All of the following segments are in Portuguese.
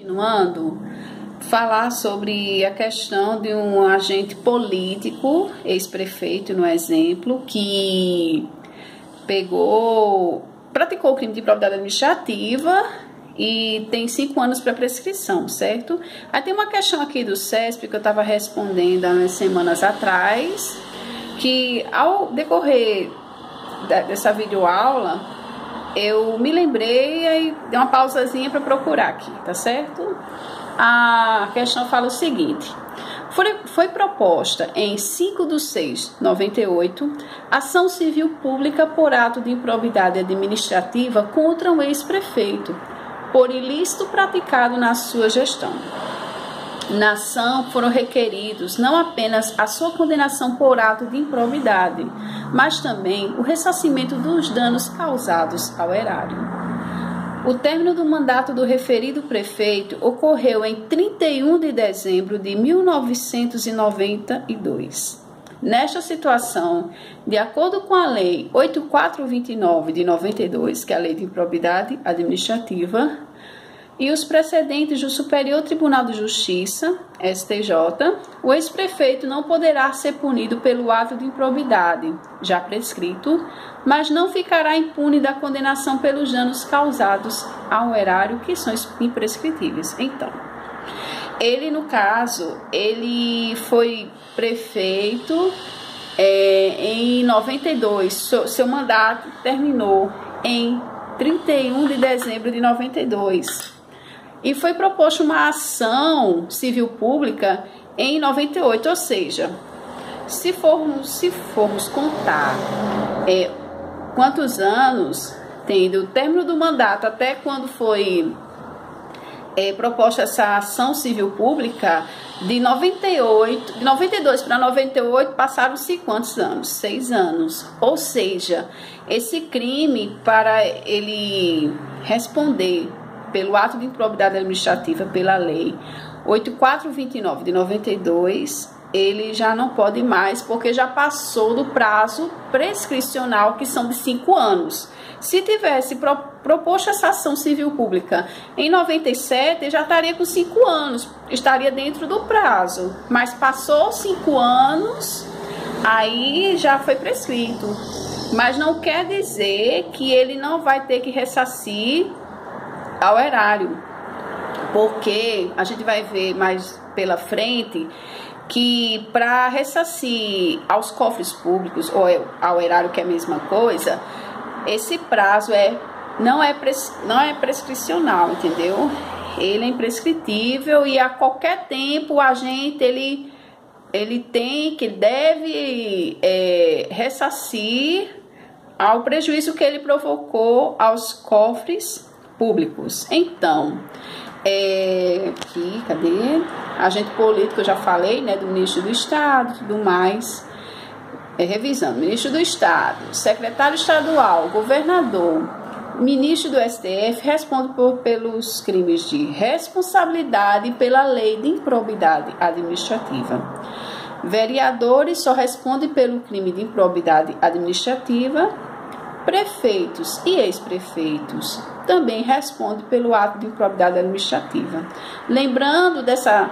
Continuando, falar sobre a questão de um agente político, ex-prefeito, no exemplo, que praticou o crime de improbidade administrativa e tem 5 anos para prescrição, certo? Aí tem uma questão aqui do CESP que eu estava respondendo há umas semanas atrás, que ao decorrer dessa videoaula, eu me lembrei e dei uma pausazinha para procurar aqui, tá certo? A questão fala o seguinte: foi proposta em 5/6/98 ação civil pública por ato de improbidade administrativa contra um ex-prefeito, por ilícito praticado na sua gestão. Na ação foram requeridos não apenas a sua condenação por ato de improbidade, mas também o ressarcimento dos danos causados ao erário. O término do mandato do referido prefeito ocorreu em 31 de dezembro de 1992. Nesta situação, de acordo com a Lei 8429 de 92, que é a Lei de Improbidade Administrativa, e os precedentes do Superior Tribunal de Justiça, STJ, o ex-prefeito não poderá ser punido pelo ato de improbidade, já prescrito, mas não ficará impune da condenação pelos danos causados ao erário, que são imprescritíveis. Então, ele, no caso, ele foi prefeito em 92, seu mandato terminou em 31 de dezembro de 92. E foi proposta uma ação civil pública em 98, ou seja, se formos contar quantos anos tem do término do mandato até quando foi proposta essa ação civil pública, de 92 para 98 passaram-se quantos anos? 6 anos. Ou seja, esse crime, para ele responder pelo ato de improbidade administrativa pela Lei 8429 de 92, ele já não pode mais, porque já passou do prazo prescricional, que são de 5 anos. Se tivesse proposto essa ação civil pública em 97, já estaria com 5 anos, estaria dentro do prazo, mas passou 5 anos, aí já foi prescrito. Mas não quer dizer que ele não vai ter que ressarcir ao erário, porque a gente vai ver mais pela frente que para ressarcir aos cofres públicos ou ao erário, que é a mesma coisa, esse prazo não é prescricional, entendeu? Ele é imprescritível e a qualquer tempo o agente ele deve ressarcir ao prejuízo que ele provocou aos cofres públicos. Então, aqui, cadê? Agente político, eu já falei, né, do ministro do Estado, tudo mais. Revisando: ministro do Estado, secretário estadual, governador, ministro do STF responde pelos crimes de responsabilidade pela Lei de Improbidade Administrativa. Vereadores só respondem pelo crime de improbidade administrativa. Prefeitos e ex-prefeitos também respondem pelo ato de improbidade administrativa. Lembrando dessa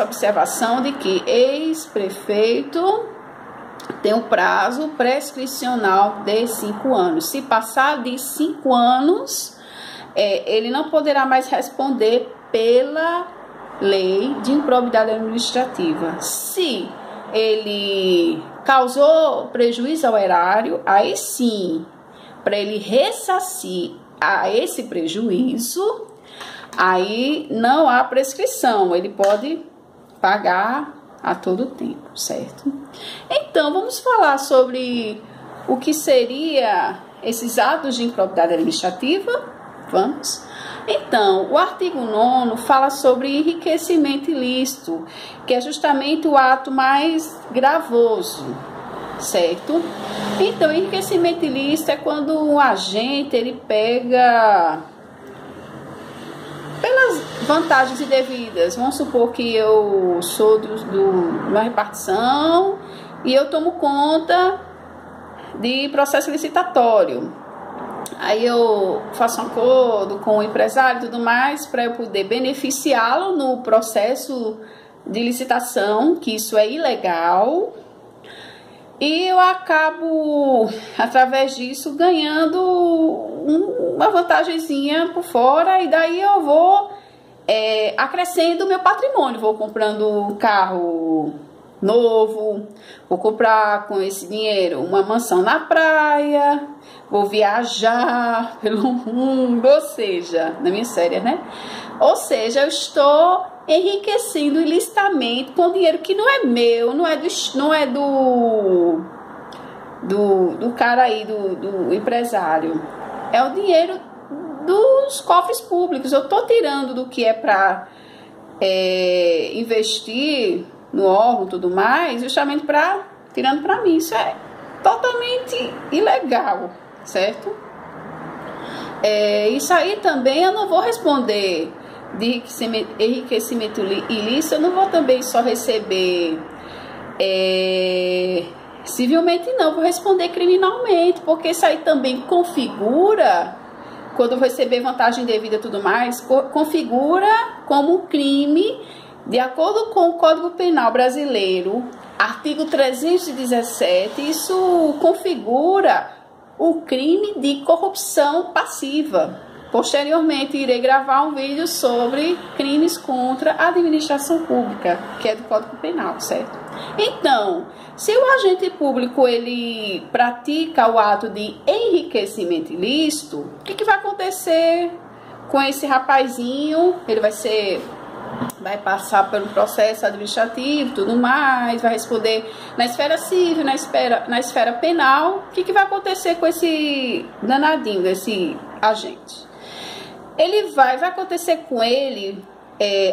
observação de que ex-prefeito tem um prazo prescricional de 5 anos. Se passar de 5 anos, ele não poderá mais responder pela Lei de Improbidade Administrativa. Se ele causou prejuízo ao erário, aí sim, para ele ressarcir a esse prejuízo, aí não há prescrição, ele pode pagar a todo tempo, certo? Então, vamos falar sobre o que seria esses atos de improbidade administrativa? Vamos? Então, o artigo 9º fala sobre enriquecimento ilícito, que é justamente o ato mais gravoso, certo? Então, enriquecimento ilícito é quando o agente ele pega pelas vantagens indevidas. Vamos supor que eu sou de uma repartição e eu tomo conta de processo licitatório. Aí eu faço um acordo com o empresário e tudo mais para eu poder beneficiá-lo no processo de licitação, que isso é ilegal. E eu acabo, através disso, ganhando uma vantagenzinha por fora. E daí eu vou acrescendo o meu patrimônio. Vou comprando um carro novo, vou comprar com esse dinheiro uma mansão na praia, vou viajar pelo mundo, ou seja, na minha série, né? Ou seja, eu estou enriquecendo ilicitamente com dinheiro que não é meu, não é do cara aí, do empresário. É o dinheiro dos cofres públicos. Eu estou tirando do que é para investir no órgão e tudo mais, justamente tirando para mim. Isso é totalmente ilegal, certo? Isso aí também eu não vou responder de enriquecimento ilícito, eu não vou também só receber civilmente, não, vou responder criminalmente, porque isso aí também configura, quando eu receber vantagem devida e tudo mais, configura como crime, de acordo com o Código Penal brasileiro, artigo 317, isso configura o crime de corrupção passiva. Posteriormente, irei gravar um vídeo sobre crimes contra a administração pública, que é do Código Penal, certo? Então, se o agente público ele pratica o ato de enriquecimento ilícito, o que vai acontecer com esse rapazinho? Ele vai passar pelo processo administrativo e tudo mais, vai responder na esfera civil, na esfera penal. O que vai acontecer com esse danadinho, desse agente? Vai acontecer com ele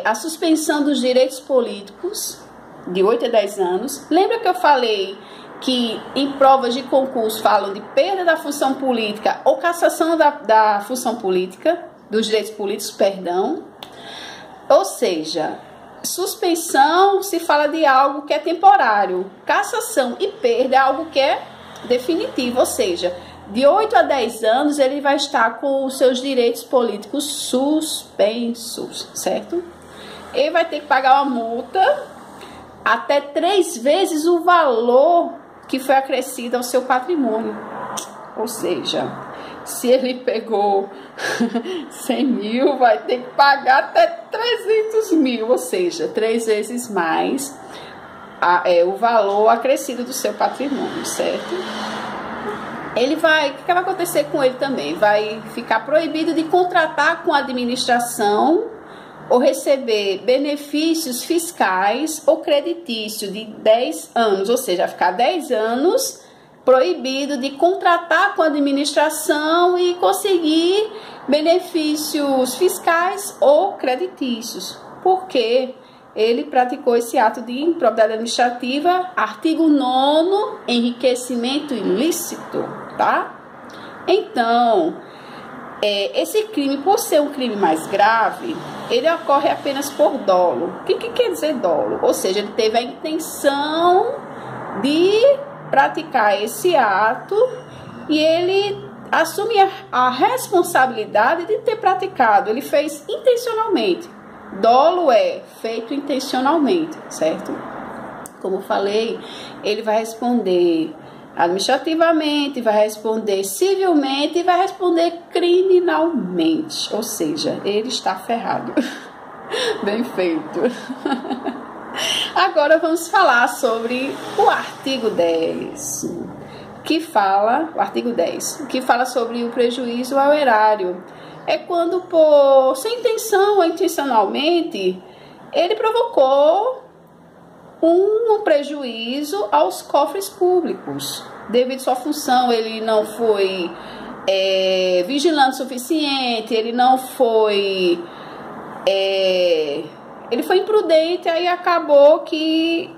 a suspensão dos direitos políticos de 8 a 10 anos. Lembra que eu falei que em provas de concurso falam de perda da função política ou cassação da função política, dos direitos políticos, perdão. Ou seja, suspensão se fala de algo que é temporário. Cassação e perda é algo que é definitivo, ou seja, de 8 a 10 anos ele vai estar com os seus direitos políticos suspensos, certo? Ele vai ter que pagar uma multa até 3 vezes o valor que foi acrescido ao seu patrimônio. Ou seja, se ele pegou 100 mil, vai ter que pagar até 300 mil, ou seja, 3 vezes mais o valor acrescido do seu patrimônio, certo? O que vai acontecer com ele também? Vai ficar proibido de contratar com a administração ou receber benefícios fiscais ou creditícios de 10 anos, ou seja, vai ficar 10 anos proibido de contratar com a administração e conseguir benefícios fiscais ou creditícios, porque ele praticou esse ato de improbidade administrativa, artigo 9º, enriquecimento ilícito, tá? Então, esse crime, por ser um crime mais grave, ele ocorre apenas por dolo. O que quer dizer dolo? Ou seja, ele teve a intenção de praticar esse ato e ele assume a responsabilidade de ter praticado. Ele fez intencionalmente. Dolo é feito intencionalmente, certo? Como eu falei, ele vai responder administrativamente, vai responder civilmente e vai responder criminalmente. Ou seja, ele está ferrado. Bem feito. Agora vamos falar sobre o artigo 10, o artigo 10, que fala sobre o prejuízo ao erário. É quando, sem intenção ou intencionalmente, ele provocou um prejuízo aos cofres públicos. Devido à sua função, ele não foi vigilante o suficiente, ele não foi... ele foi imprudente, aí acabou que,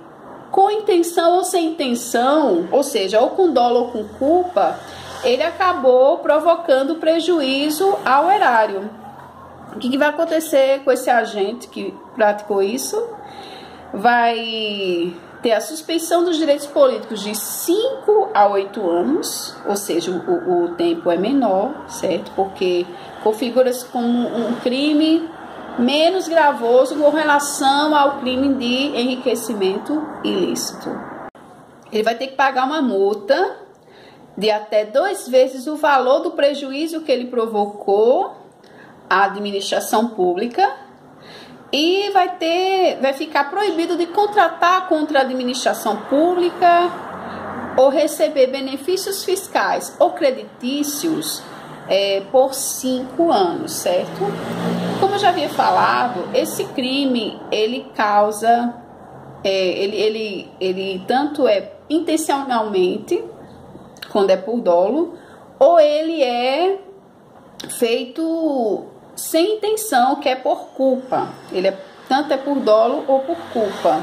com intenção ou sem intenção, ou seja, ou com dolo ou com culpa, ele acabou provocando prejuízo ao erário. O que vai acontecer com esse agente que praticou isso? Vai ter a suspensão dos direitos políticos de 5 a 8 anos, ou seja, o tempo é menor, certo? Porque configura-se como um crime menos gravoso com relação ao crime de enriquecimento ilícito. Ele vai ter que pagar uma multa de até 2 vezes o valor do prejuízo que ele provocou à administração pública e vai ficar proibido de contratar contra a administração pública ou receber benefícios fiscais ou creditícios por 5 anos, certo? Como eu já havia falado, esse crime, ele causa, ele tanto é intencionalmente, quando é por dolo, ou ele é feito sem intenção, que é por culpa. Tanto é por dolo ou por culpa.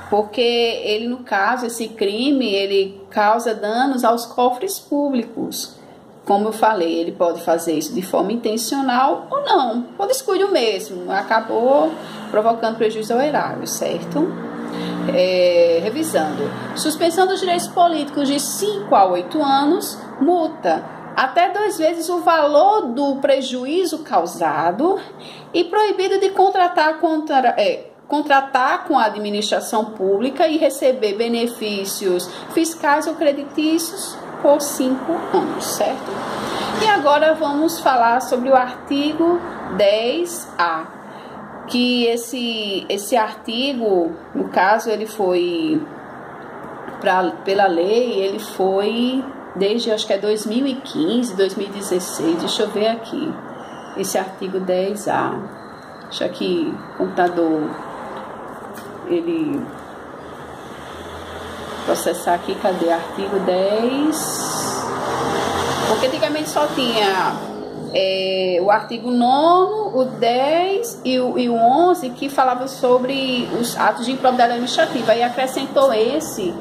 Porque ele, no caso, esse crime, ele causa danos aos cofres públicos. Como eu falei, ele pode fazer isso de forma intencional ou não, por descuido mesmo, acabou provocando prejuízo ao erário, certo? Revisando, suspensão dos direitos políticos de 5 a 8 anos, multa até 2 vezes o valor do prejuízo causado e proibido de contratar com a administração pública e receber benefícios fiscais ou creditícios por 5 anos, certo? E agora vamos falar sobre o artigo 10A, que esse artigo, no caso, ele foi, pela lei, ele foi desde, acho que é 2015, 2016, deixa eu ver aqui, esse artigo 10A, deixa que o computador, ele... processar aqui, cadê? Artigo 10. Porque antigamente só tinha o artigo 9º, o 10 e o 11 que falavam sobre os atos de improbidade administrativa. Aí acrescentou esse.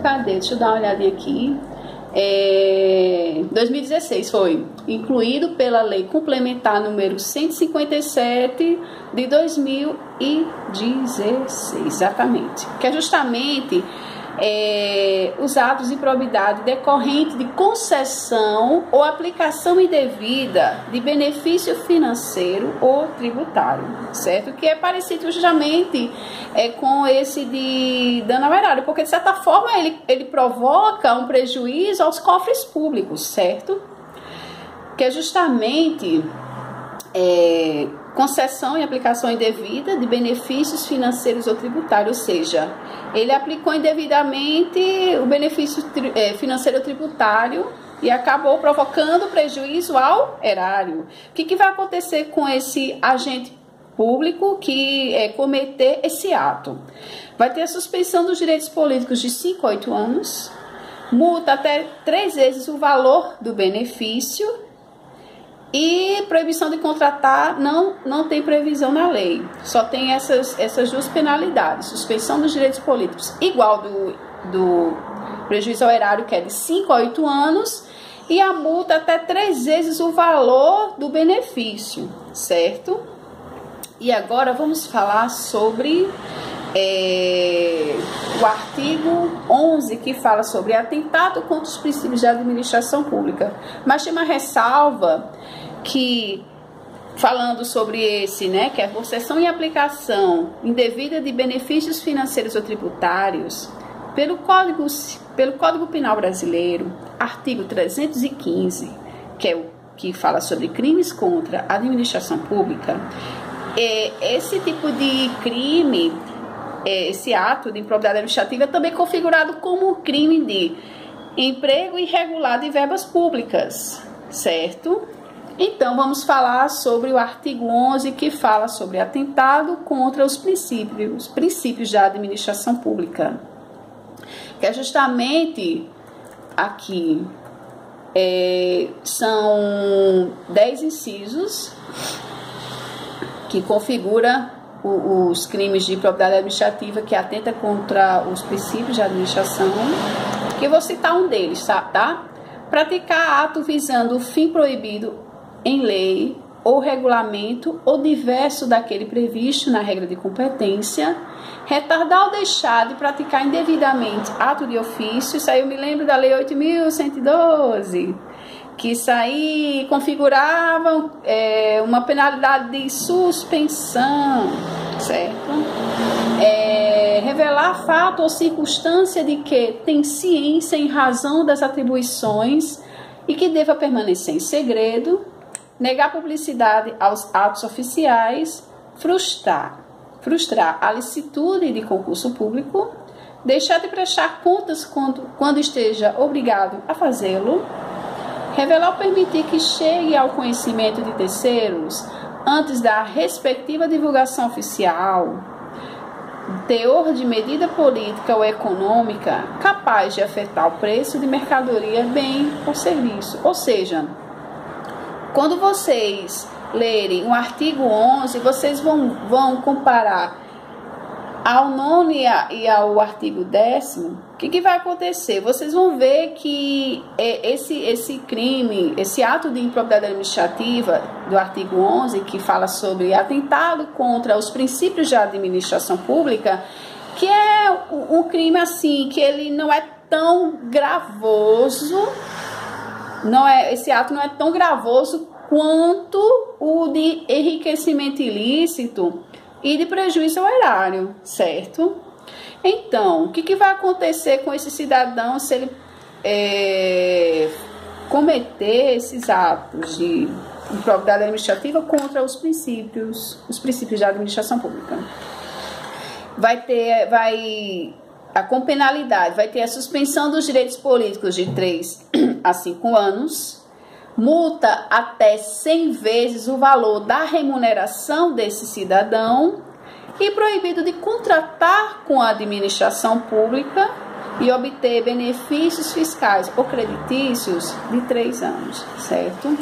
Cadê? Deixa eu dar uma olhadinha aqui. 2016 foi incluído pela Lei Complementar número 157 de 2016, exatamente. Que é justamente os atos de improbidade decorrente de concessão ou aplicação indevida de benefício financeiro ou tributário, certo? Que é parecido justamente com esse de dano ao erário, porque de certa forma ele provoca um prejuízo aos cofres públicos, certo? Que é justamente concessão e aplicação indevida de benefícios financeiros ou tributários, ou seja, ele aplicou indevidamente o benefício financeiro ou tributário e acabou provocando prejuízo ao erário. O que vai acontecer com esse agente público que cometer esse ato? Vai ter a suspensão dos direitos políticos de 5 a 8 anos, multa até 3 vezes o valor do benefício e proibição de contratar não tem previsão na lei. Só tem essas duas penalidades. Suspensão dos direitos políticos igual do prejuízo ao erário, que é de 5 a 8 anos, e a multa até 3 vezes o valor do benefício, certo? E agora vamos falar sobre o artigo 11, que fala sobre atentado contra os princípios da administração pública. Mas tem uma ressalva que, falando sobre esse, que é a concessão e aplicação indevida de benefícios financeiros ou tributários, pelo Código Penal Brasileiro, artigo 315, que é o que fala sobre crimes contra a administração pública, esse tipo de crime, esse ato de improbidade administrativa, é também configurado como crime de emprego irregular de verbas públicas, certo? Então, vamos falar sobre o artigo 11, que fala sobre atentado contra os princípios da administração pública, que é justamente aqui, são 10 incisos que configura os crimes de improbidade administrativa que atenta contra os princípios da administração, que eu vou citar um deles, tá? Praticar ato visando o fim proibido em lei ou regulamento ou diverso daquele previsto na regra de competência, retardar ou deixar de praticar indevidamente ato de ofício. Isso aí eu me lembro da Lei 8.112, que isso aí configurava uma penalidade de suspensão, certo? Revelar fato ou circunstância de que tem ciência em razão das atribuições e que deva permanecer em segredo, negar publicidade aos atos oficiais, frustrar a licitude de concurso público, deixar de prestar contas quando esteja obrigado a fazê-lo, revelar ou permitir que chegue ao conhecimento de terceiros antes da respectiva divulgação oficial, teor de medida política ou econômica capaz de afetar o preço de mercadoria, bem ou serviço. Ou seja, quando vocês lerem o artigo 11, vocês vão comparar ao 9º e ao artigo 10º, o que vai acontecer? Vocês vão ver que esse crime, esse ato de improbidade administrativa do artigo 11, que fala sobre atentado contra os princípios da administração pública, que é um crime assim, que ele não é tão gravoso, esse ato não é tão gravoso quanto o de enriquecimento ilícito e de prejuízo ao erário, certo? Então, o que vai acontecer com esse cidadão se ele cometer esses atos de improbidade administrativa contra os princípios da administração pública? Com penalidade, vai ter a suspensão dos direitos políticos de 3 a 5 anos, multa até 100 vezes o valor da remuneração desse cidadão e proibido de contratar com a administração pública e obter benefícios fiscais ou creditícios de 3 anos, certo?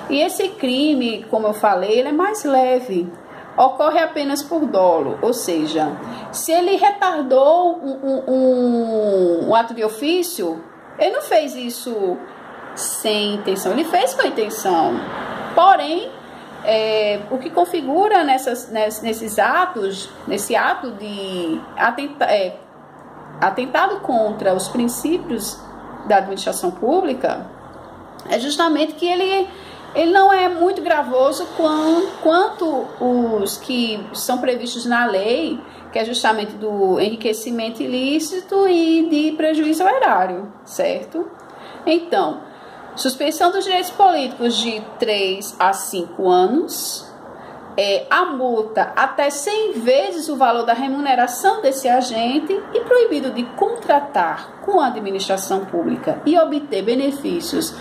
E esse crime, como eu falei, ele é mais leve, ocorre apenas por dolo, ou seja, se ele retardou um ato de ofício, ele não fez isso sem intenção, ele fez com intenção. Porém, o que configura nesses atos, nesse ato de atentado contra os princípios da administração pública, é justamente que ele não é muito gravoso quanto os que são previstos na lei, que é justamente do enriquecimento ilícito e de prejuízo ao erário, certo? Então, suspensão dos direitos políticos de 3 a 5 anos, a multa até 100 vezes o valor da remuneração desse agente e proibido de contratar com a administração pública e obter benefícios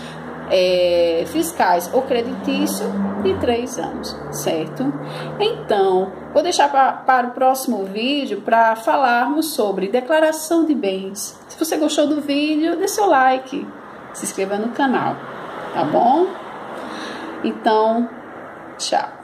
fiscais ou creditício de 3 anos, certo? Então, vou deixar para o próximo vídeo para falarmos sobre declaração de bens. Se você gostou do vídeo, dê seu like, se inscreva no canal, tá bom? Então, tchau.